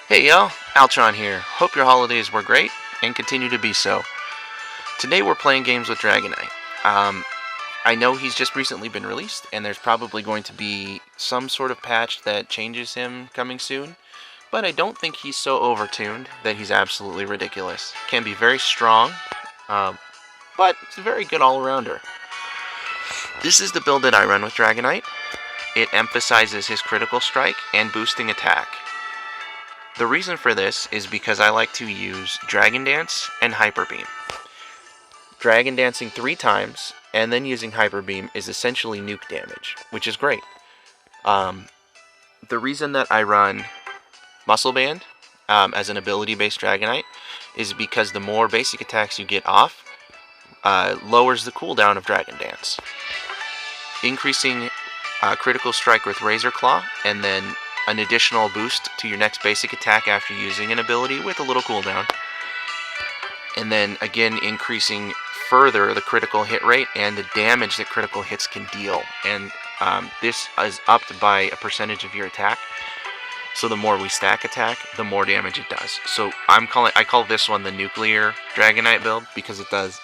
Hey y'all, Altron here. Hope your holidays were great and continue to be so. Today we're playing games with Dragonite. I know he's just recently been released, and there's probably going to be some sort of patch that changes him coming soon, but I don't think he's so overtuned that he's absolutely ridiculous. Can be very strong, but it's a very good all-rounder. This is the build that I run with Dragonite. It emphasizes his critical strike and boosting attack. The reason for this is because I like to use Dragon Dance and Hyper Beam. Dragon Dancing 3 times and then using Hyper Beam is essentially nuke damage, which is great. The reason that I run Muscle Band as an ability-based Dragonite is because the more basic attacks you get off, lowers the cooldown of Dragon Dance. Increasing critical strike with Razor Claw, and then an additional boost to your next basic attack after using an ability with a little cooldown. And then again increasing further the critical hit rate and the damage that critical hits can deal. And this is upped by a percentage of your attack. So the more we stack attack, the more damage it does. So I call this one the Nuclear Dragonite build because it does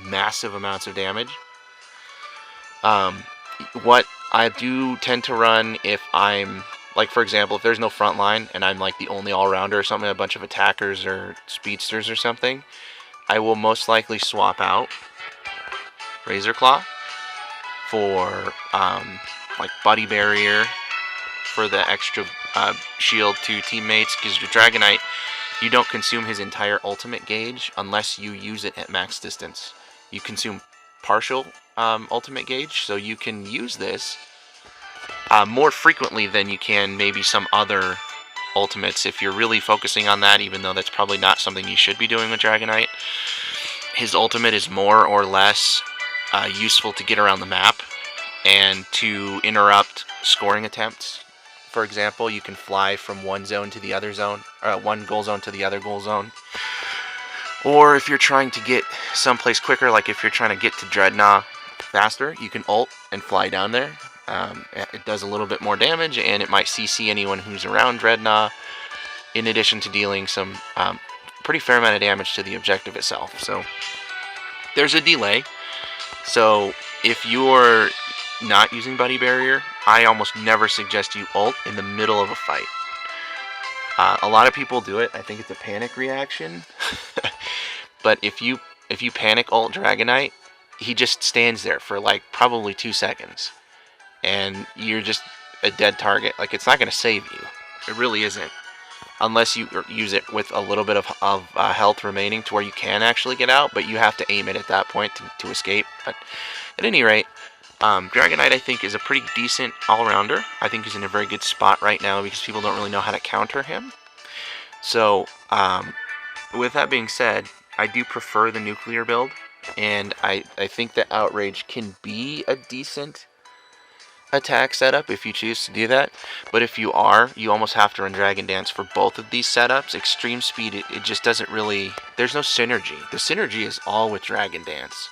massive amounts of damage. What I do tend to run if I'm, like, for example, if there's no front line and I'm like the only all-rounder or something, a bunch of attackers or speedsters or something, I will most likely swap out Razor Claw for like Buddy Barrier for the extra shield to teammates, because with Dragonite, you don't consume his entire ultimate gauge unless you use it at max distance. You consume partial ultimate gauge, so you can use this more frequently than you can maybe some other ultimates if you're really focusing on that, even though that's probably not something you should be doing with Dragonite. His ultimate is more or less useful to get around the map and to interrupt scoring attempts. For example, you can fly from one zone to the other zone, or one goal zone to the other goal zone. Or if you're trying to get someplace quicker, like if you're trying to get to Dreadnought faster, you can ult and fly down there. It does a little bit more damage, and it might CC anyone who's around Dreadnought, in addition to dealing some pretty fair amount of damage to the objective itself. So there's a delay. So if you're not using Buddy Barrier, I almost never suggest you ult in the middle of a fight. A lot of people do it. I think it's a panic reaction. But if you panic ult Dragonite, he just stands there for like probably 2 seconds. And you're just a dead target. Like, it's not going to save you. It really isn't. Unless you use it with a little bit of health remaining to where you can actually get out. But you have to aim it at that point to escape. But at any rate, Dragonite, I think, is a pretty decent all-rounder. I think he's in a very good spot right now because people don't really know how to counter him. So, with that being said, I do prefer the Nuclear build. And I think that Outrage can be a decent attack setup if you choose to do that. But if you almost have to run Dragon Dance for both of these setups. Extreme Speed, it just doesn't really, there's no synergy. The synergy is all with Dragon Dance.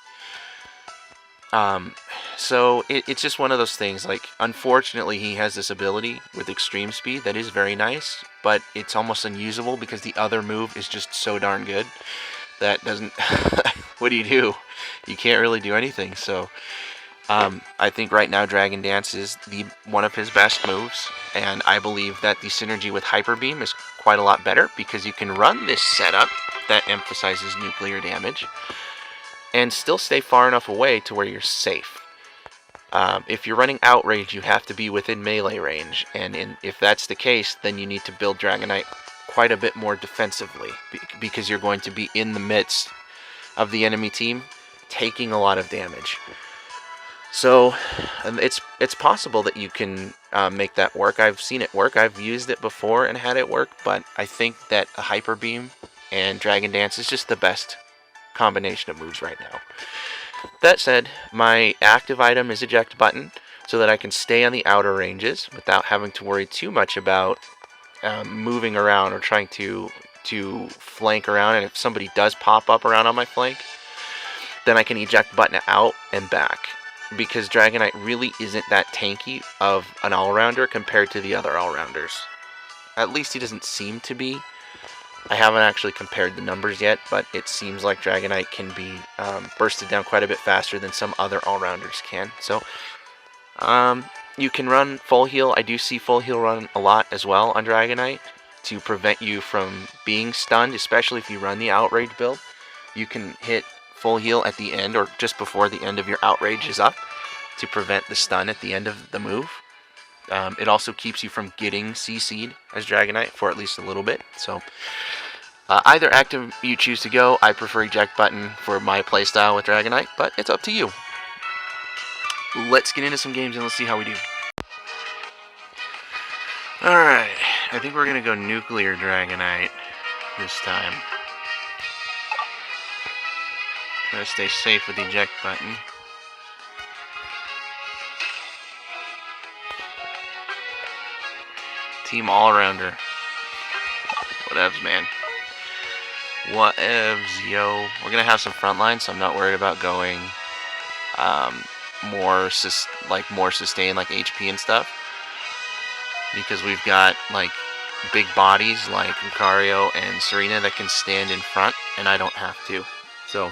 So it's just one of those things. Like, unfortunately, he has this ability with Extreme Speed that is very nice, but it's almost unusable because the other move is just so darn good that doesn't what do? You can't really do anything. So I think right now Dragon Dance is one of his best moves, and I believe that the synergy with Hyper Beam is quite a lot better because you can run this setup that emphasizes nuclear damage and still stay far enough away to where you're safe. If you're running Outrage, you have to be within melee range, and if that's the case, then you need to build Dragonite quite a bit more defensively because you're going to be in the midst of the enemy team taking a lot of damage. So it's possible that you can make that work. I've seen it work. I've used it before and had it work, but I think that a Hyper Beam and Dragon Dance is just the best combination of moves right now. That said, my active item is Eject button, so that I can stay on the outer ranges without having to worry too much about moving around or trying to flank around. And if somebody does pop up around on my flank, then I can Eject button out and back, because Dragonite really isn't that tanky of an all-rounder compared to the other all-rounders. At least he doesn't seem to be. I haven't actually compared the numbers yet, but it seems like Dragonite can be bursted down quite a bit faster than some other all-rounders can. So, you can run full heal. I do see full heal run a lot as well on Dragonite to prevent you from being stunned, especially if you run the Outrage build. You can hit full heal at the end or just before the end of your Outrage is up to prevent the stun at the end of the move. It also keeps you from getting CC'd as Dragonite for at least a little bit. So either active you choose to go. I prefer Eject button for my playstyle with Dragonite, but it's up to you. Let's get into some games and let's see how we do. Alright, I think we're going to go Nuclear Dragonite this time. Try to stay safe with the Eject button. Team All-Rounder. Whatevs, man. Whatevs, yo. We're going to have some frontline, so I'm not worried about going more sustained, like HP and stuff. Because we've got, like, big bodies like Lucario and Serena that can stand in front, and I don't have to. So,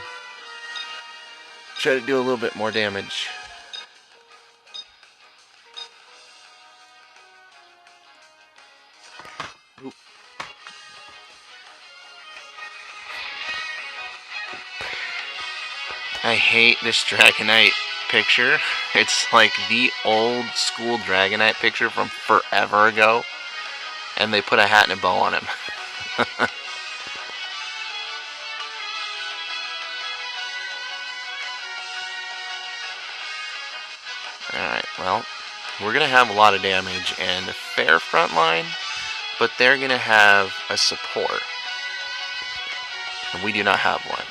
try to do a little bit more damage. Oop. I hate this Dragonite picture. It's like the old school Dragonite picture from forever ago. And they put a hat and a bow on him. Alright, well, we're going to have a lot of damage and a fair front line, but they're going to have a support. And we do not have one.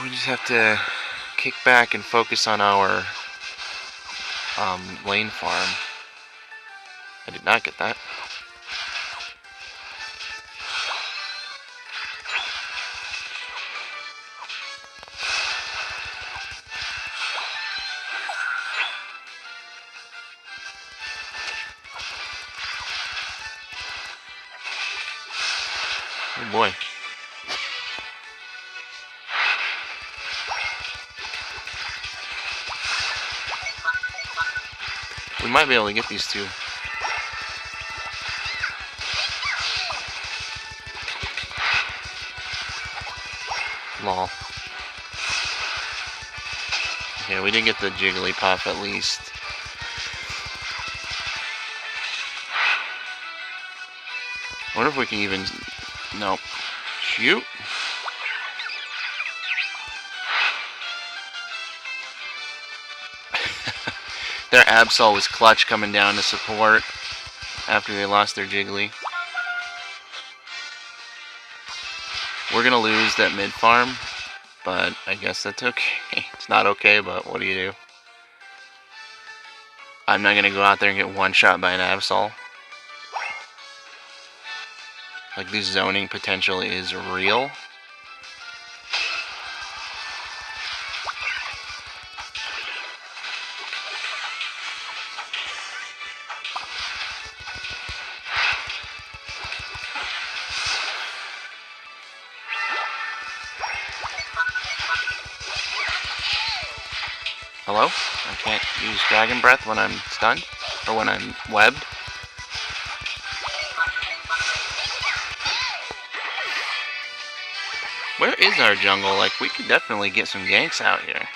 We just have to kick back and focus on our lane farm. I did not get that. Oh boy. We might be able to get these two. Lol. Yeah, we did get the Jigglypuff at least. I wonder if we can even... Nope. Shoot. Their Absol was clutch coming down to support after they lost their Jiggly. We're going to lose that mid farm, but I guess that's okay. It's not okay, but what do you do? I'm not going to go out there and get one shot by an Absol. Like, this zoning potential is real. Hello? I can't use Dragon Breath when I'm stunned, or when I'm webbed. Where is our jungle? Like, we could definitely get some ganks out here.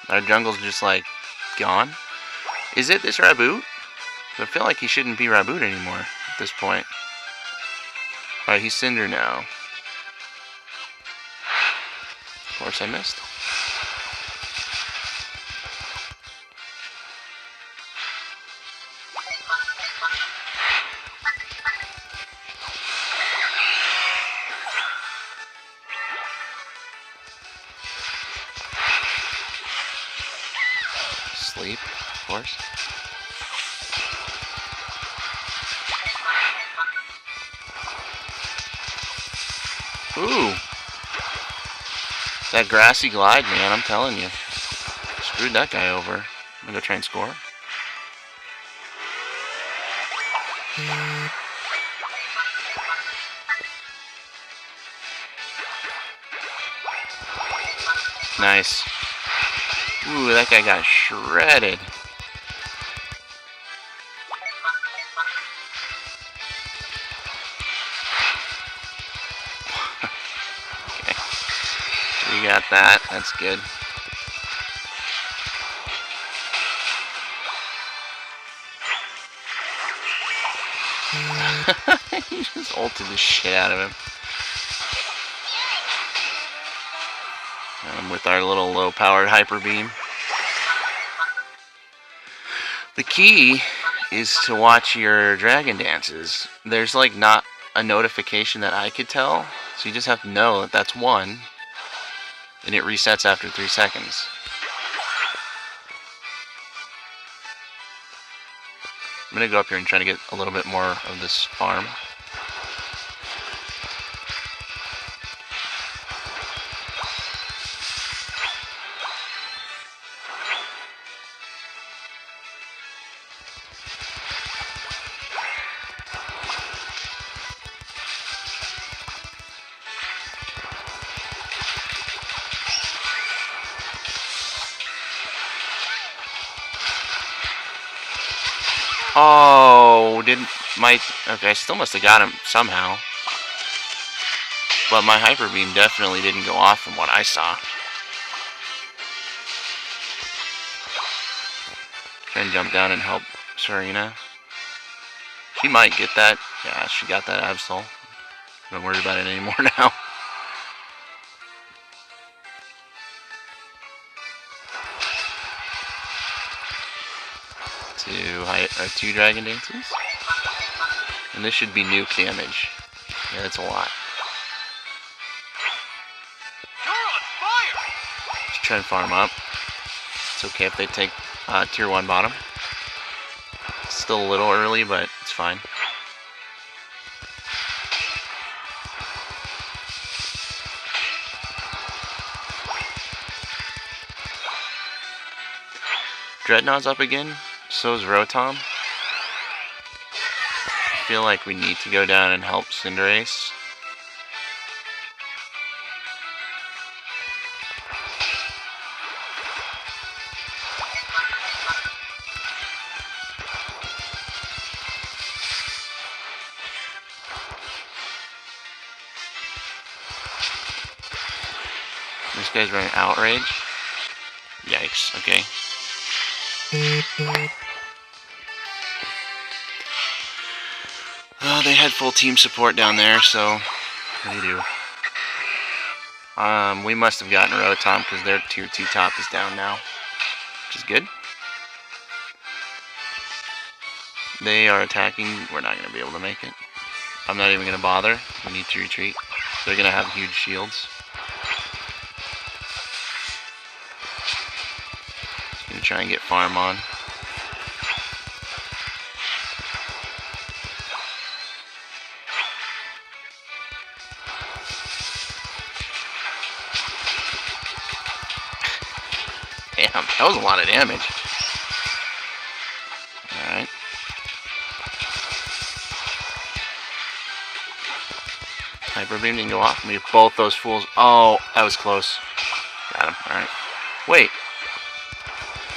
Our jungle's just, like, gone. Is it this Raboot? I feel like he shouldn't be Raboot anymore at this point. Alright, he's Cinder now. Of course I missed. Sleep, of course. Ooh. That grassy glide, man, I'm telling you. Screwed that guy over. I'm gonna go try and score. Nice. Ooh, that guy got shredded. Okay. We got that. That's good. He just ulted the shit out of him. With our little low-powered hyper beam. The key is to watch your dragon dances. There's like not a notification that I could tell, so you just have to know that that's one, and it resets after 3 seconds. I'm gonna go up here and try to get a little bit more of this farm. Oh, okay, I still must have got him somehow. But my hyper beam definitely didn't go off from what I saw. Try and jump down and help Serena. She might get that. Yeah, she got that Absol. Don't worry about it anymore now. Two dragon dances. And this should be nuke damage. Yeah, that's a lot. Just try and farm up. It's okay if they take tier 1 bottom. It's still a little early, but it's fine. Dreadnought's up again. So is Rotom. I feel like we need to go down and help Cinderace. This guy's running Outrage. Yikes, okay. Well, they had full team support down there, so what do you do? We must have gotten Rotom because their tier 2 top is down now, which is good. They are attacking. We're not going to be able to make it. I'm not even going to bother. We need to retreat. They're going to have huge shields. Going to try and get farm on. Damn, that was a lot of damage. Alright. Hyper Beam didn't go off me. Both those fools. Oh, that was close. Got him. Alright. Wait.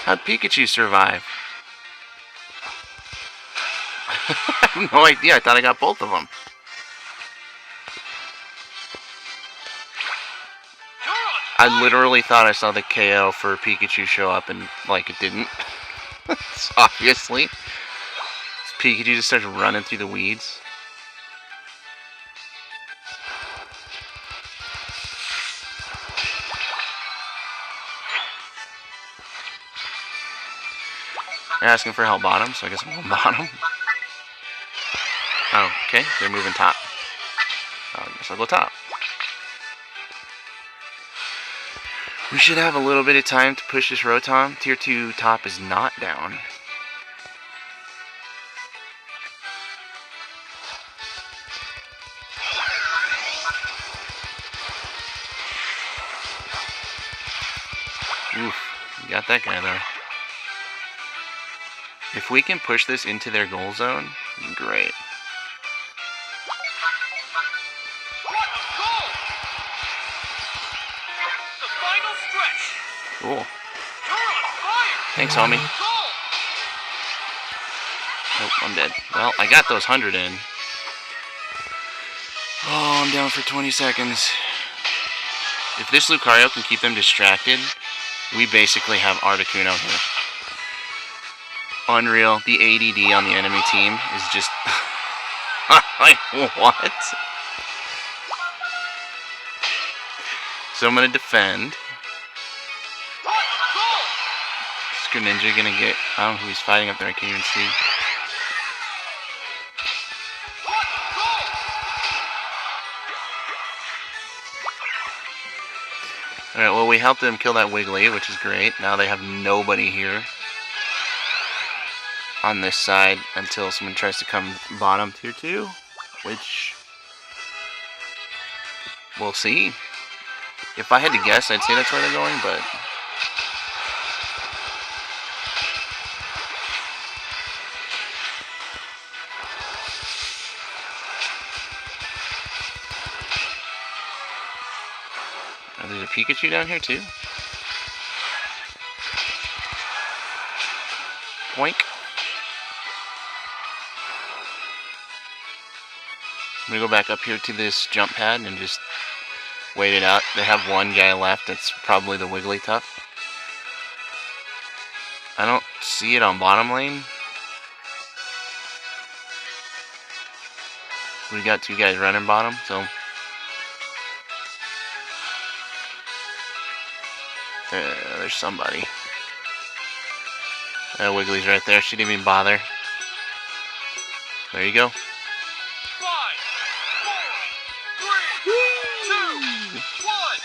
How'd Pikachu survive? I have no idea. I thought I got both of them. I literally thought I saw the KO for Pikachu show up and, like, it didn't. So obviously. Pikachu just starts running through the weeds. They're asking for help bottom, so I guess I'm going bottom. Oh, okay. They're moving top. I guess I'll go top. We should have a little bit of time to push this Rotom. Tier 2 top is not down. Oof, you got that guy though. If we can push this into their goal zone, great. Cool. Thanks, homie. Nope, I'm dead. Well, I got those 100 in. Oh, I'm down for 20 seconds. If this Lucario can keep them distracted, we basically have Articuno here. Unreal. The ADD on the enemy team is just... like, what? So I'm going to defend. Is Greninja going to get... I don't know who he's fighting up there. I can't even see. Alright, well, we helped them kill that Wiggly, which is great. Now they have nobody here on this side until someone tries to come bottom tier 2, which we'll see. If I had to guess, I'd say that's where they're going, but oh, there's a Pikachu down here too. Boink. I'm gonna go back up here to this jump pad and just wait it out. They have one guy left. That's probably the Wigglytuff. I don't see it on bottom lane. We got two guys running bottom, so there's somebody. Wiggly's right there. She didn't even bother. There you go. 5, 4, 3, 2, 1.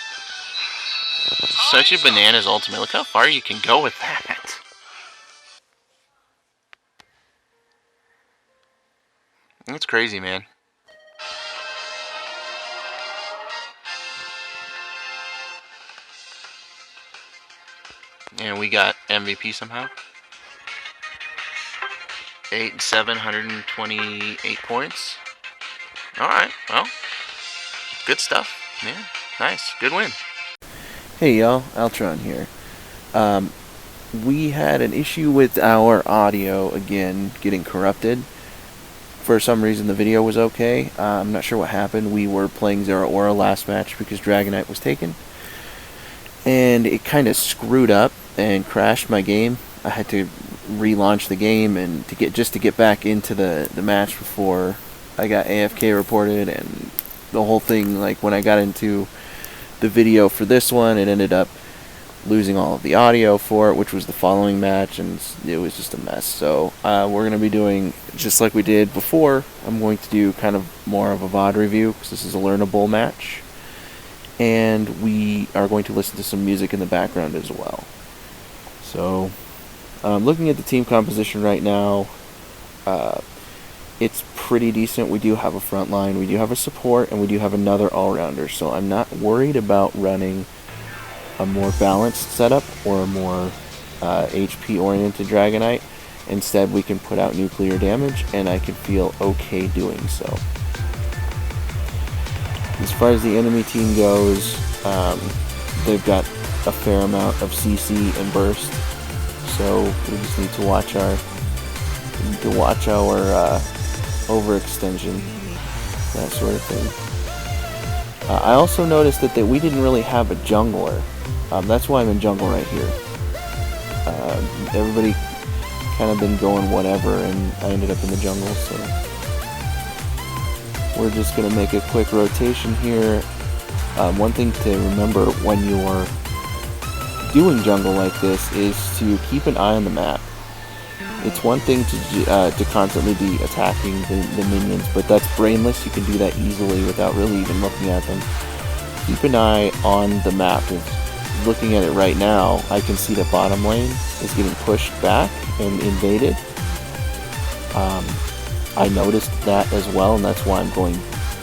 Such a bananas ultimate. Look how far you can go with that. That's crazy, man. And we got MVP somehow. 728 points. Alright, well, good stuff. Yeah, nice. Good win. Hey y'all, Altron here. We had an issue with our audio again getting corrupted. For some reason the video was okay. I'm not sure what happened. We were playing Zero Aura last match because Dragonite was taken. And it kind of screwed up and crashed my game. I had to relaunch the game and to get back into the match before I got AFK reported, and the whole thing, like when I got into the video for this one, it ended up losing all of the audio for it, which was the following match, and it was just a mess. So we're going to be doing just like we did before. I'm going to do kind of more of a VOD review because this is a learnable match, and we are going to listen to some music in the background as well. So looking at the team composition right now, it's pretty decent. We do have a front line, we do have a support, and we do have another all-rounder, so I'm not worried about running a more balanced setup or a more HP-oriented Dragonite. Instead, we can put out nuclear damage, and I can feel okay doing so. As far as the enemy team goes, they've got a fair amount of CC and burst, so we just need to watch our overextension, that sort of thing. I also noticed that we didn't really have a jungler. That's why I'm in jungle right here. Everybody kind of been going whatever, and I ended up in the jungle, so we're just going to make a quick rotation here. One thing to remember when you're doing jungle like this is to keep an eye on the map. It's one thing to constantly be attacking the minions, but that's brainless. You can do that easily without really even looking at them. Keep an eye on the map. Looking at it right now, I can see that bottom lane is getting pushed back and invaded. I noticed that as well, and that's why I'm going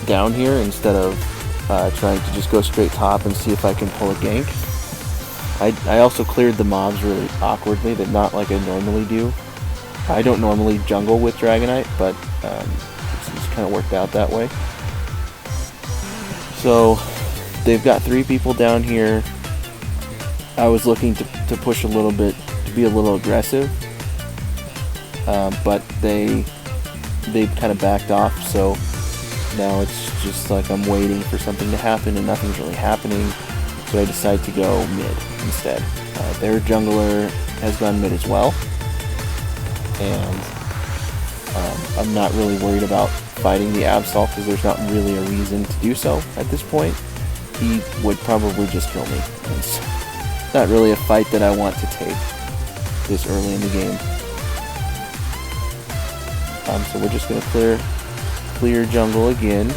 down here instead of trying to just go straight top and see if I can pull a gank. I also cleared the mobs really awkwardly, but not like I normally do. I don't normally jungle with Dragonite, but it's kind of worked out that way. So they've got 3 people down here. I was looking to push a little bit, to be a little aggressive, but they kind of backed off. So now it's just like I'm waiting for something to happen, and nothing's really happening. So I decide to go mid instead. Their jungler has gone mid as well, and I'm not really worried about fighting the Absol because there's not really a reason to do so at this point. He would probably just kill me. It's not really a fight that I want to take this early in the game. So we're just going to clear jungle again.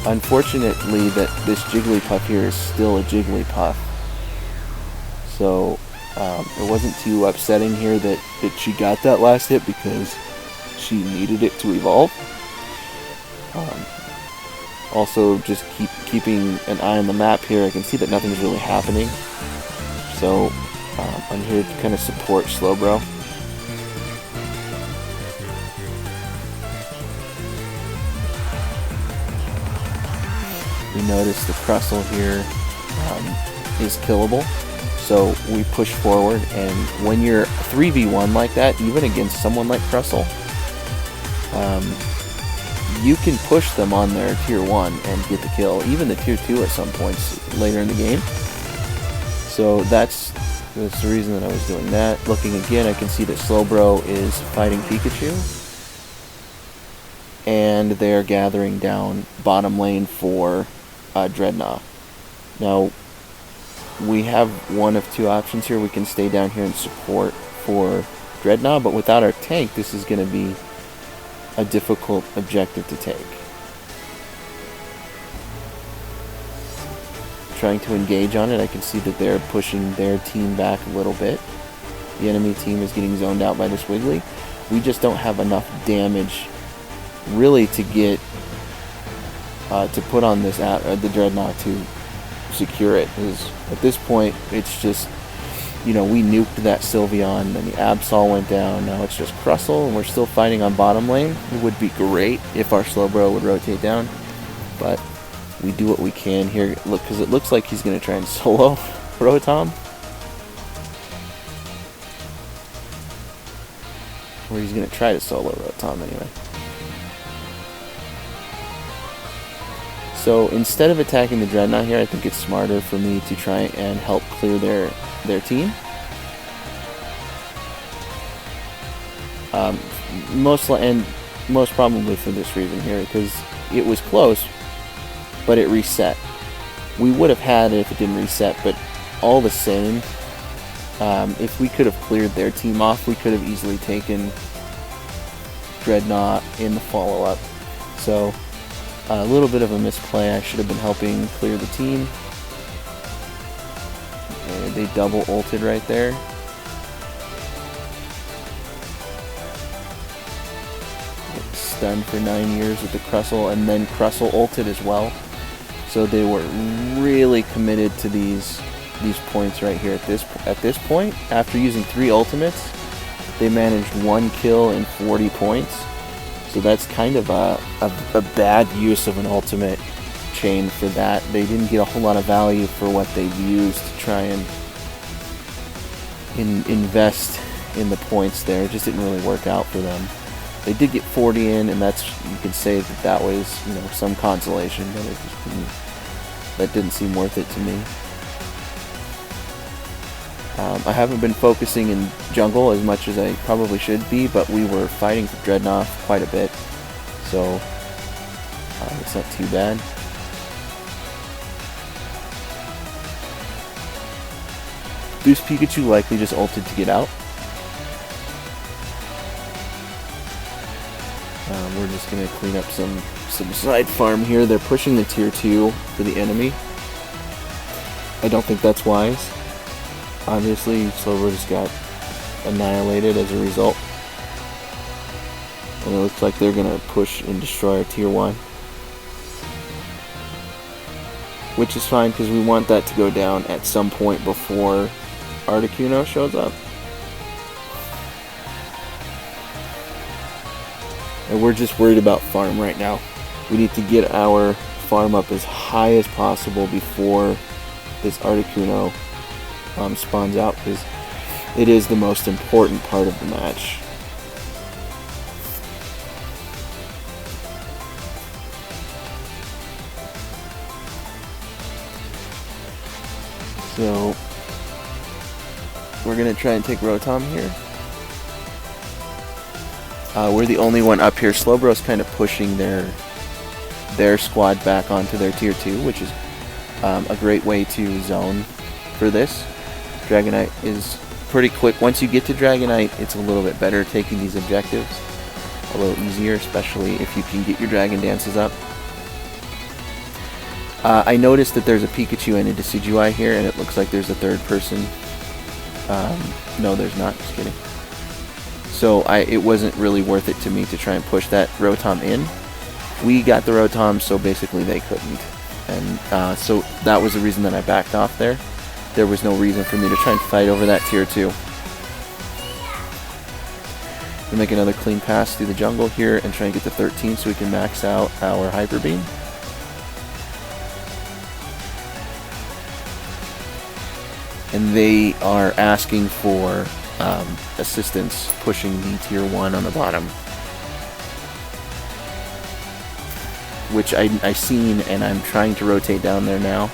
Unfortunately, that this Jigglypuff here is still a Jigglypuff. So it wasn't too upsetting here that she got that last hit because she needed it to evolve. Also, just keeping an eye on the map here, I can see that nothing's really happening. So I'm here to kind of support Slowbro. We notice the Crustle here is killable, so we push forward, and when you're 3v1 like that, even against someone like Crustle, you can push them on their tier 1 and get the kill, even the tier 2 at some points later in the game. So that's the reason that I was doing that. Looking again, I can see that Slowbro is fighting Pikachu, and they're gathering down bottom lane for Dreadnought. Now, we have one of 2 options here. We can stay down here and support for Dreadnought, but without our tank, this is going to be a difficult objective to take. Trying to engage on it, I can see that they're pushing their team back a little bit. The enemy team is getting zoned out by this Wiggly. We just don't have enough damage really to get to put on this the Dreadnought to secure it. Because at this point, it's just, you know, we nuked that Sylveon, and the Absol went down. Now it's just Crustle, and we're still fighting on bottom lane. It would be great if our Slowbro would rotate down, but we do what we can here. Look, because it looks like he's going to try and solo Rotom. Or he's going to try to solo Rotom anyway. So instead of attacking the Dreadnought here, I think it's smarter for me to try and help clear their team. Most probably for this reason here, because it was close, but it reset. We would have had it if it didn't reset, but all the same, if we could have cleared their team off, we could have easily taken Dreadnought in the follow-up. So a little bit of a misplay. I should have been helping clear the team. And they double ulted right there. Stunned for 9 years with the Crustle, and then Crustle ulted as well. So they were really committed to these points right here. At this point, after using 3 ultimates, they managed 1 kill and 40 points. So that's kind of a bad use of an ultimate chain for that. They didn't get a whole lot of value for what they used to try and invest in the points there. It just didn't really work out for them. They did get 40 in, and that's, you could say that was, you know, some consolation, but it just that didn't seem worth it to me. I haven't been focusing in jungle as much as I probably should be, but we were fighting for Dreadnought quite a bit, so it's not too bad. This Pikachu likely just ulted to get out. We're just going to clean up some side farm here. They're pushing the tier 2 for the enemy. I don't think that's wise. Obviously, Slowbro just got annihilated as a result. And it looks like they're going to push and destroy our tier 1. which is fine because we want that to go down at some point before Articuno shows up. And we're just worried about farm right now. We need to get our farm up as high as possible before this Articuno spawns out, because it is the most important part of the match. So we're gonna try and take Rotom here. We're the only one up here. Slowbro's kind of pushing their squad back onto their tier 2, which is a great way to zone for this. Dragonite is pretty quick. Once you get to Dragonite, it's a little bit better taking these objectives. A little easier, especially if you can get your Dragon Dances up. I noticed that there's a Pikachu and a Decidueye here, and it looks like there's a third person. No, there's not. Just kidding. So it wasn't really worth it to me to try and push that Rotom in. We got the Rotom, so basically they couldn't. And so that was the reason that I backed off there. There was no reason for me to try and fight over that tier 2. We'll make another clean pass through the jungle here and try and get to 13 so we can max out our Hyper Beam. And they are asking for assistance pushing the tier 1 on the bottom, which I seen, and I'm trying to rotate down there now.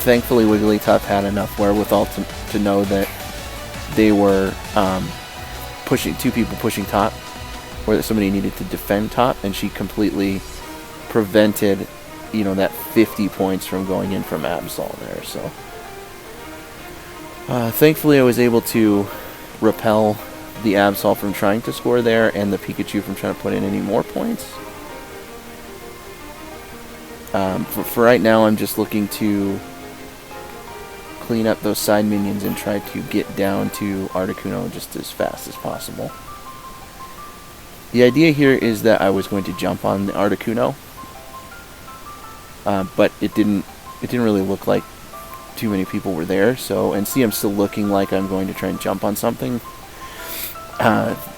Thankfully Wigglytuff had enough wherewithal to know that they were pushing, 2 people pushing top, or that somebody needed to defend top, and she completely prevented, you know, that 50 points from going in from Absol there. So thankfully I was able to repel the Absol from trying to score there, and the Pikachu from trying to put in any more points. For right now, I'm just looking to clean up those side minions and try to get down to Articuno just as fast as possible. The idea here is that I was going to jump on the Articuno, but it didn't really look like too many people were there. So, and see, I'm still looking like I'm going to try and jump on something.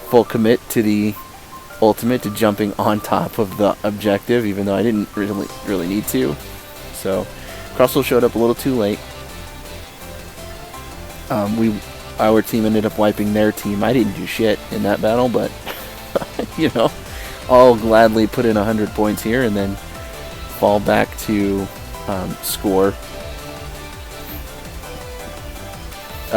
Full commit to the ultimate, to jumping on top of the objective, even though I didn't really need to. So Crustle showed up a little too late. Our team ended up wiping their team. I didn't do shit in that battle, but you know, I'll gladly put in 100 points here and then fall back to score.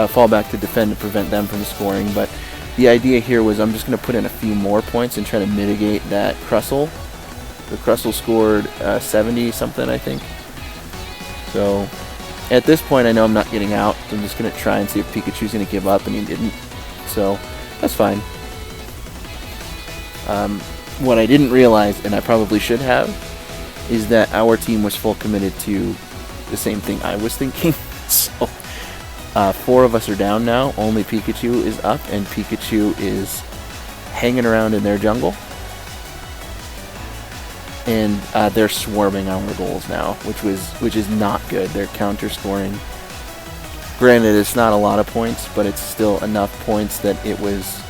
Fall back to defend to prevent them from scoring. But the idea here was I'm just going to put in a few more points and try to mitigate that Crustle. The Crustle scored 70 something, I think. So at this point I know I'm not getting out. So I'm just going to try and see if Pikachu's going to give up, and he didn't. So that's fine. What I didn't realize, and I probably should have, is that our team was full committed to the same thing I was thinking. So 4 of us are down now. Only Pikachu is up, and Pikachu is hanging around in their jungle. And they're swarming our goals now, which is not good. They're counter scoring. Granted, it's not a lot of points, but it's still enough points that it was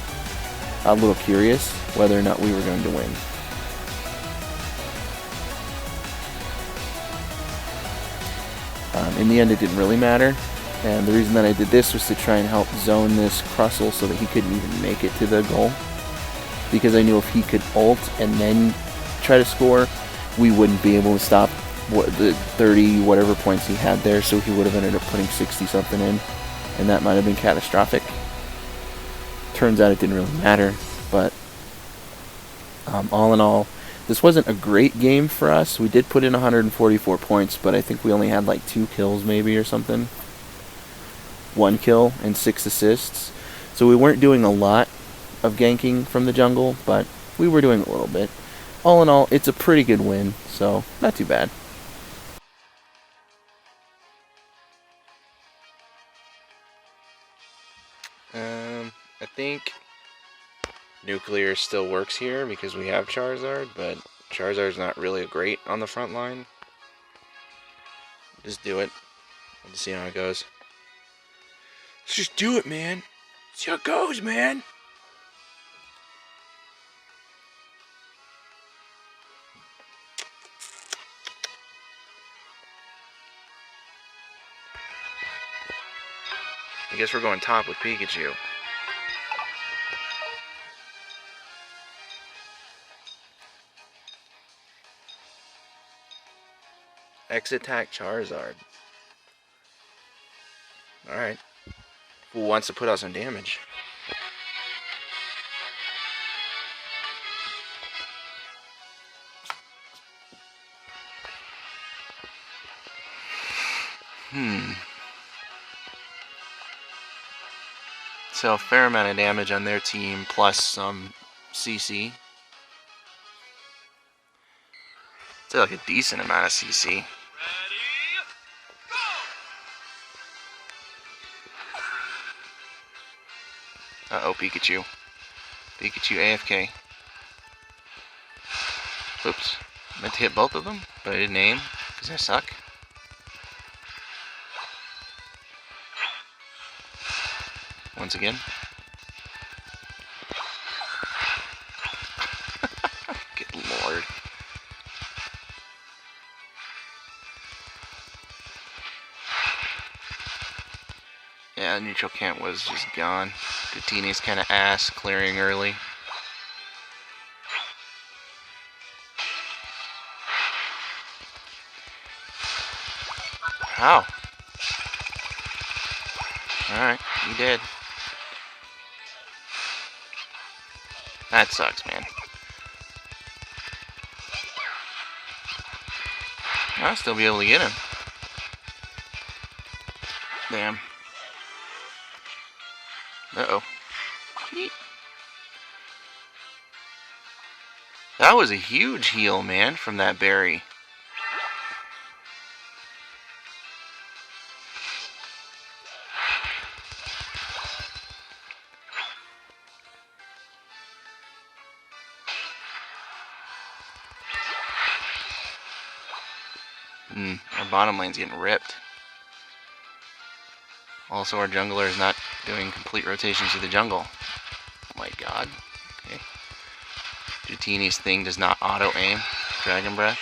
a little curious whether or not we were going to win. In the end, it didn't really matter. And the reason that I did this was to try and help zone this Crustle so that he couldn't even make it to the goal. Because I knew if he could ult and then try to score, we wouldn't be able to stop the 30 whatever points he had there, so he would have ended up putting 60 something in, and that might have been catastrophic. Turns out it didn't really matter, but all in all, this wasn't a great game for us. We did put in 144 points, but I think we only had like 2 kills maybe or something. 1 kill and 6 assists. So we weren't doing a lot of ganking from the jungle, but we were doing a little bit. All in all, it's a pretty good win, so not too bad. I think Nuclear still works here because we have Charizard, but Charizard's not really great on the front line. Just do it. Let's see how it goes. Let's just do it, man. See how it goes, man. I guess we're going top with Pikachu. X-Attack Charizard. Alright. Who wants to put out some damage? So a fair amount of damage on their team, plus some CC. It's like a decent amount of CC. Uh-oh, Pikachu. Pikachu AFK. Oops. Meant to hit both of them, but I didn't aim, because I suck. Once again. Good lord. Yeah, neutral camp was just gone. Dratini's kind of ass, clearing early. How? Alright, you did. That sucks, man. I'll still be able to get him. Damn. Uh-oh. Yeet. That was a huge heal, man, from that berry. Our bottom lane's getting ripped. Also, our jungler is not doing complete rotations through the jungle. Oh my god. Okay. Dratini's thing does not auto-aim Dragon Breath.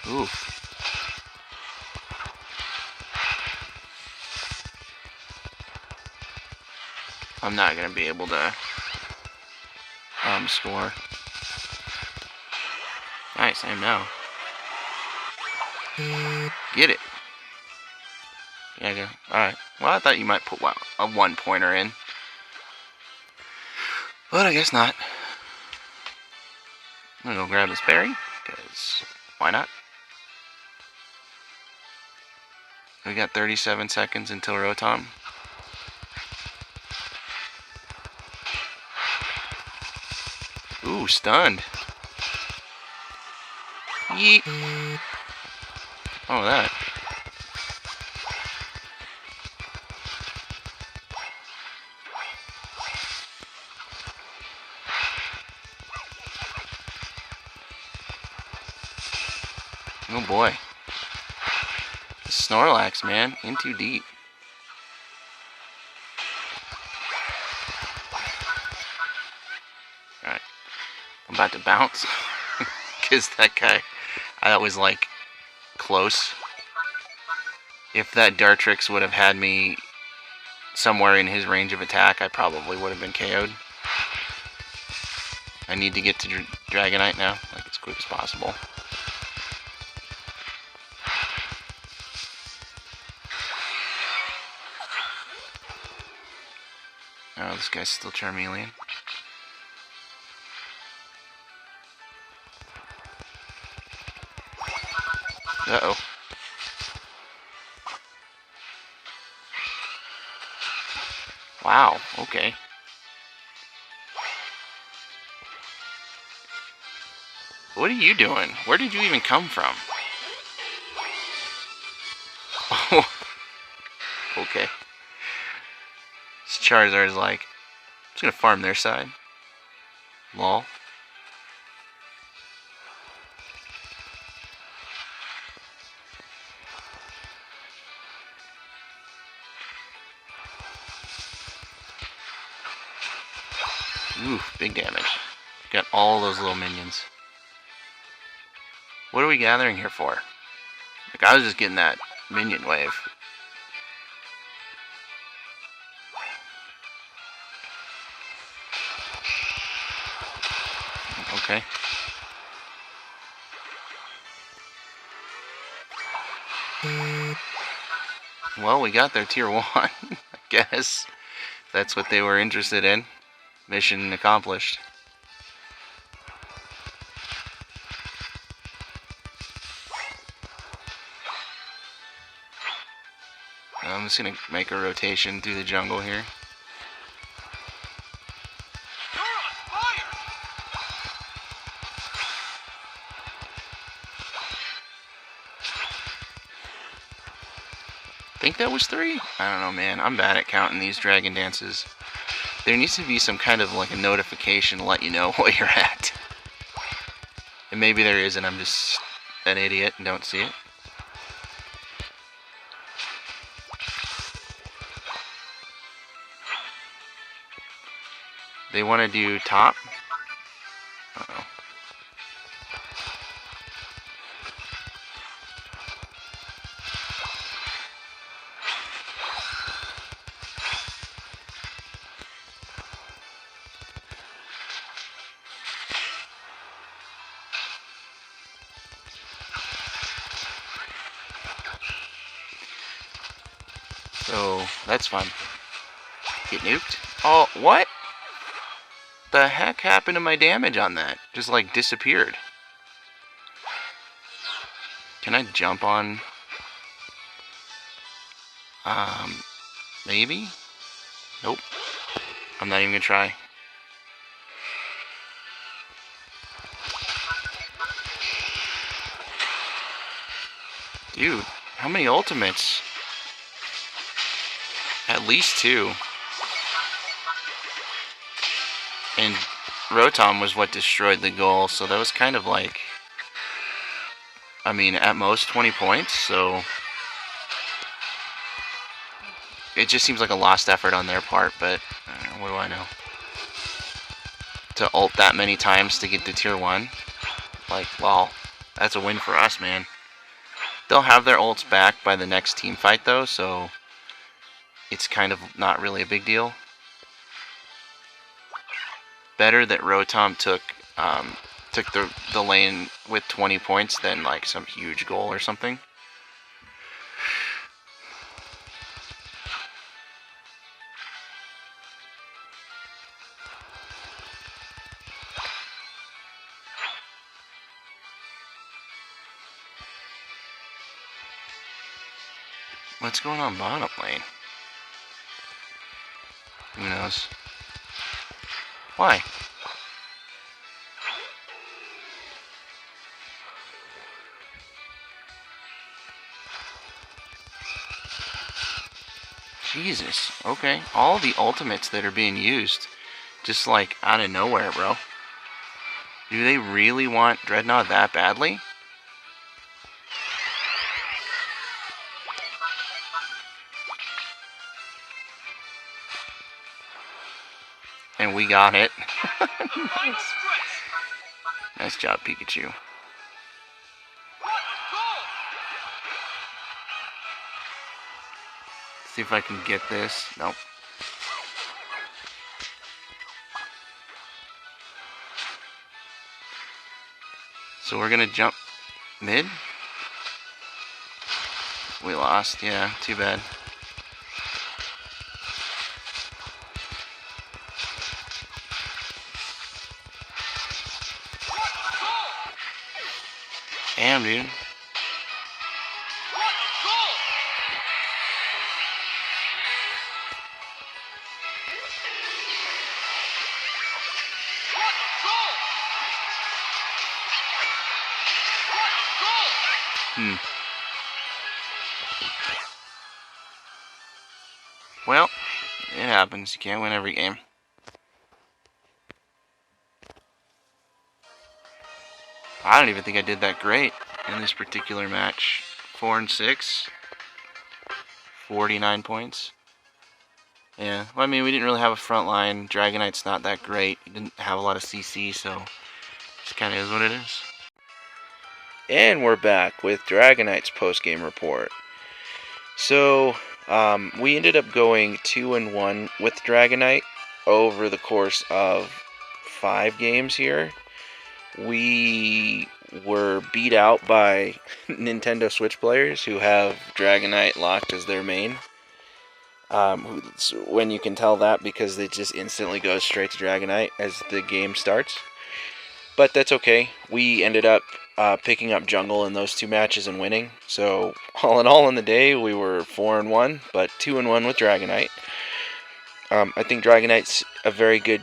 Oof. I'm not gonna be able to score. Nice, I am now. Get it. Yeah, go. Alright. Well, I thought you might put a one-pointer in. But I guess not. I'm gonna go grab this berry, because why not? We got 37 seconds until Rotom. Ooh, stunned. Yeet. Oh, that. Oh boy. The Snorlax, man. In too deep. Alright. I'm about to bounce. Because that guy, that was like close. If that Dartrix would have had me somewhere in his range of attack, I probably would have been KO'd. I need to get to Dragonite now, like as quick as possible. Oh, this guy's still Charmeleon. Uh-oh. Wow, okay. What are you doing? Where did you even come from? Okay. This Charizard is like, I'm just gonna farm their side. Lol. Ooh, big damage. Got all those little minions. What are we gathering here for? Like, I was just getting that minion wave. Okay. Well, we got their tier 1, I guess. That's what they were interested in. Mission accomplished. I'm just gonna make a rotation through the jungle here. I think that was 3? I don't know, man. I'm bad at counting these dragon dances. There needs to be some kind of like a notification to let you know where you're at. And maybe there is, and I'm just an idiot and don't see it. They want to do top. Uh-oh. So, that's fun. Get nuked? Oh, what? The heck happened to my damage on that? Just like disappeared. Can I jump on? Maybe? Nope. I'm not even gonna try. Dude, how many ultimates? At least 2. And Rotom was what destroyed the goal, so that was kind of like, I mean, at most 20 points, so it just seems like a lost effort on their part, but what do I know? To ult that many times to get to tier 1, like, well, that's a win for us, man. They'll have their ults back by the next team fight, though, so it's kind of not really a big deal. Better that Rotom took the lane with 20 points than like some huge goal or something. What's going on bottom lane? Who knows? Why? Jesus. Okay. All the ultimates that are being used, just like out of nowhere, bro. Do they really want Dreadnought that badly? And we got it. Nice. Nice job, Pikachu. See if I can get this. Nope. So we're gonna jump mid. We lost. Yeah, too bad. Damn, dude. Well, it happens. You can't win every game. I don't even think I did that great in this particular match. 4 and 6, 49 points. Yeah, well, I mean, we didn't really have a front line. Dragonite's not that great. He didn't have a lot of CC, so it just kind of is what it is. And we're back with Dragonite's post-game report. So, we ended up going 2-1 with Dragonite over the course of 5 games here. We were beat out by Nintendo Switch players who have Dragonite locked as their main. When you can tell that because it just instantly goes straight to Dragonite as the game starts. But that's okay. We ended up picking up jungle in those 2 matches and winning. So all in all, in the day, we were 4-1, but 2-1 with Dragonite. I think Dragonite's a very good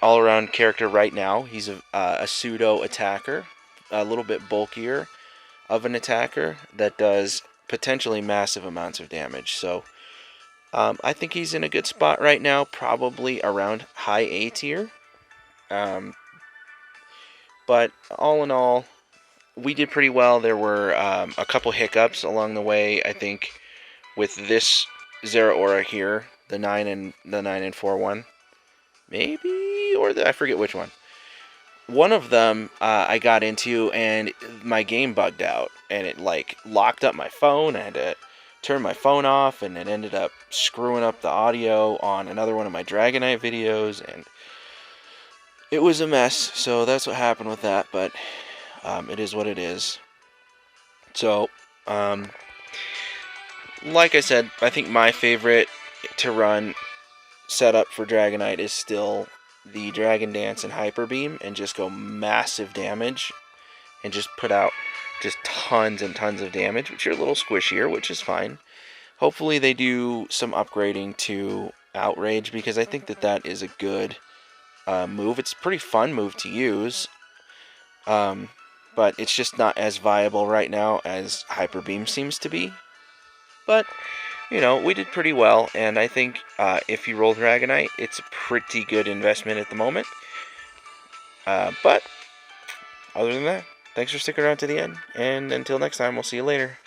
all-around character right now. He's a pseudo attacker, a little bit bulkier of an attacker that does potentially massive amounts of damage. So I think he's in a good spot right now, probably around high A tier. But all in all, we did pretty well. There were a couple hiccups along the way. I think with this Zeraora here, the 9 and 4 one, maybe, or I forget which one. One of them I got into and my game bugged out and it like locked up my phone. I had to turn my phone off and it ended up screwing up the audio on another one of my Dragonite videos and it was a mess. So that's what happened with that, but it is what it is. So, like I said, I think my favorite to run setup for Dragonite is still the Dragon Dance and Hyper Beam and just go massive damage and just put out just tons and tons of damage, which are a little squishier, which is fine. Hopefully they do some upgrading to Outrage because I think that is a good move. It's a pretty fun move to use, but it's just not as viable right now as Hyper Beam seems to be. But you know, we did pretty well, and I think if you roll Dragonite, it's a pretty good investment at the moment. But other than that, thanks for sticking around to the end, and until next time, we'll see you later.